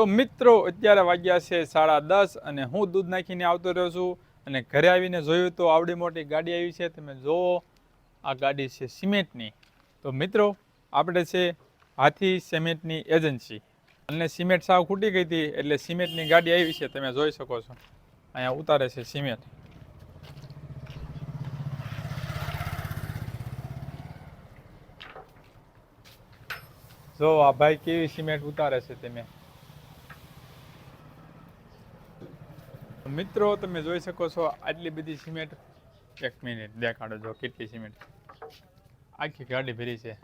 તો મિત્રો અત્યારે વાગ્યા છે 10:30 અને હું દૂધ નાખીને આવતો રહ્યો છું અને ઘરે આવીને જોયું તો આવડી મોટી ગાડી આવી છે. તમે જોવો, આ ગાડી છે સિમેન્ટની. તો મિત્રો આપણે છે હાથી સિમેન્ટની એજન્સી અને સિમેન્ટ સાવ ખૂટી ગઈ હતી એટલે સિમેન્ટની ગાડી આવી છે. તમે જોઈ શકો છો અહીંયા ઉતારે છે સિમેન્ટ. જો આ ભાઈ કેવી સિમેન્ટ ઉતારે છે. મિત્રો તમે જોઈ શકો છો આટલી બધી સિમેન્ટ. એક મિનિટ દેખાડો, જો કેટલી સિમેન્ટ આખી ગાડી ભરી છે.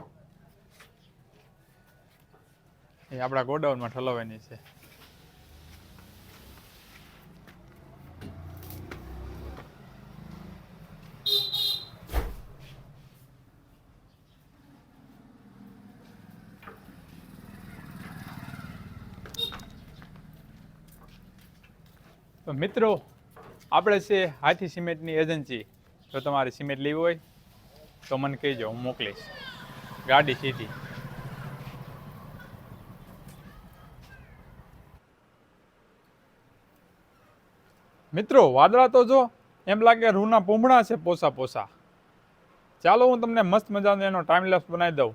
એ આપણા ગોડાઉનમાં ઠલવવાની છે. તો મિત્રો આપણે છે હાથી સિમેન્ટની એજન્સી. જો તમારે સિમેન્ટ લેવી હોય તો મને કહેજો, હું મોકલીશ ગાડી સીધી. મિત્રો વાદળા તો જો એમ લાગે રૂના પૂંભણા છે પોસા. ચાલો હું તમને મસ્ત મજાનો એનો ટાઈમ લેપ્સ બનાવી દઉં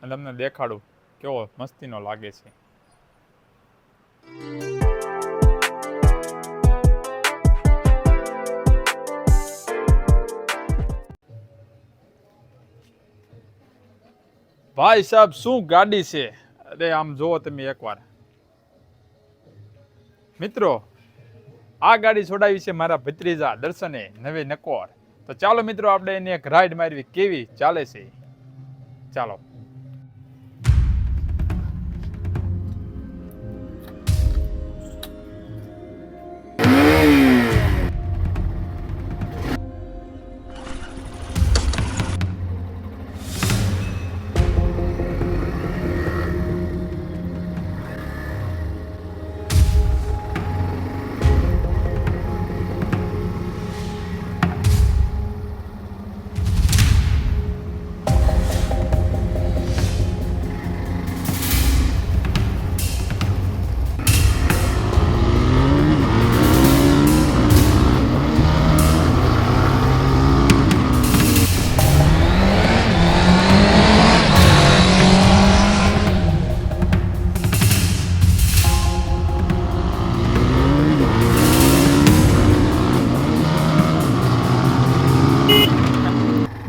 અને તમને દેખાડું કેવો મસ્તીનો લાગે છે. ભાઈ સાહેબ શું ગાડી છે! અરે આમ જુઓ તમે એકવાર. મિત્રો આ ગાડી છોડાવી છે મારા ભત્રીજા દર્શને નવે નકોર. તો ચાલો મિત્રો આપણે એની એક રાઈડ મારવી, કેવી ચાલે છે ચાલો.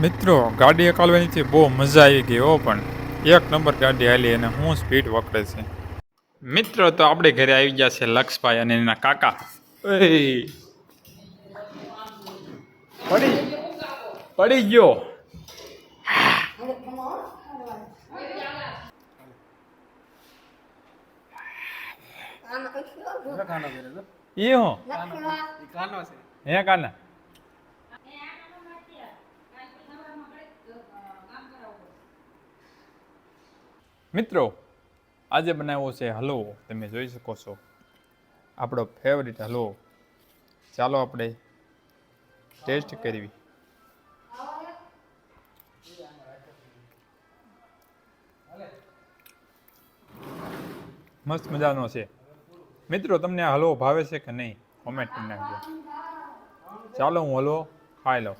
મિત્રો ગાડી હકાલવાની બહુ મજા આવી ગઈ હો, પણ એક નંબર ગાડી હાલી અને હું સ્પીડ વકડે છે. મિત્રો તો આપણે ઘરે આવી ગયા છે લક્ષભાઈ અને એના કાકા. પડી ગયો. એ હો હે કાના. મિત્રો આજે બનાવ્યો છે હલવો. તમે જોઈ શકો છો આપણો ફેવરિટ હલવો. ચાલો આપણે ટેસ્ટ કરવી. મસ્ત મજાનો છે. મિત્રો તમને આ હલવો ભાવે છે કે નહીં કોમેન્ટ કરી નાખજો. ચાલો હું હલવો ખાઈ લઉં.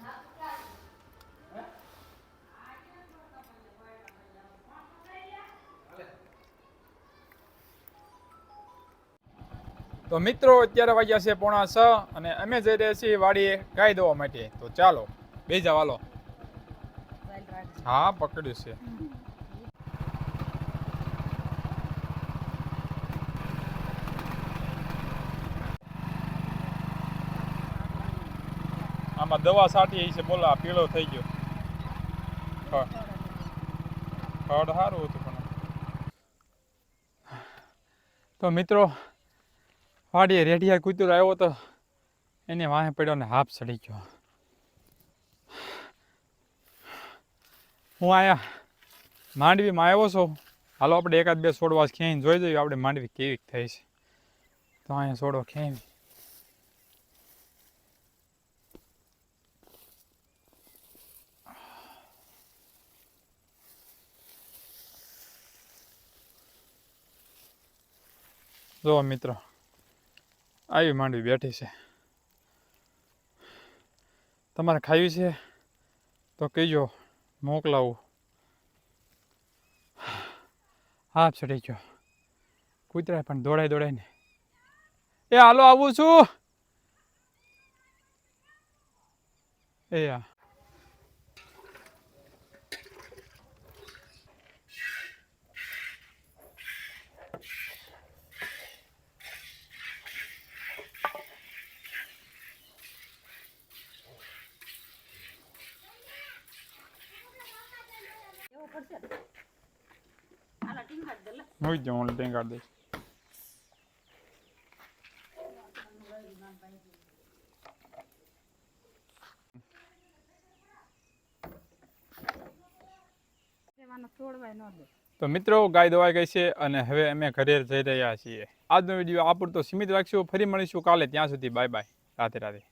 તો મિત્રો અત્યારે વાગ્યા છે 6:45 અને અમે જઈ રહ્યા છીએ વાડીએ ગાય દોવા માટે. તો ચાલો બે જાવ હાલો. હા પકડ્યું છે. આમાં દવા છાંટી છે. બોલો આ પીળો થઈ ગયો. ખડ સારું હતું પણ. તો મિત્રો વાડીએ રેડિયા કૂતરો આવ્યો તો એને વાહે પડ્યો ને હાફ ચડી ગયો. હું અહીંયા માંડવીમાં આવ્યો છું. હાલો આપણે એકાદ બે છોડવા ખેંચીને જોઈ જોઈએ આપણે માંડવી કેવી થઈ છે. તો અહીંયા છોડવા ખેંચી. જો મિત્રો આવી માંડવી બેઠી છે. તમારે ખાવી છે તો કહેજો, મોકલાવું. હા ચડી ગયો. કૂતરા પણ દોડાય. એ હાલો આવું છું. એ હા. મૂકી દઉં, હું ટેંગાડ દઈશ. તો મિત્રો ગાય દવાઈ ગઈ છે અને હવે અમે ઘરે જઈ રહ્યા છીએ. આજનો વિડીયો આ પૂરતો સીમિત રાખશું. ફરી મળીશું કાલે. ત્યાં સુધી બાય બાય. રાધે.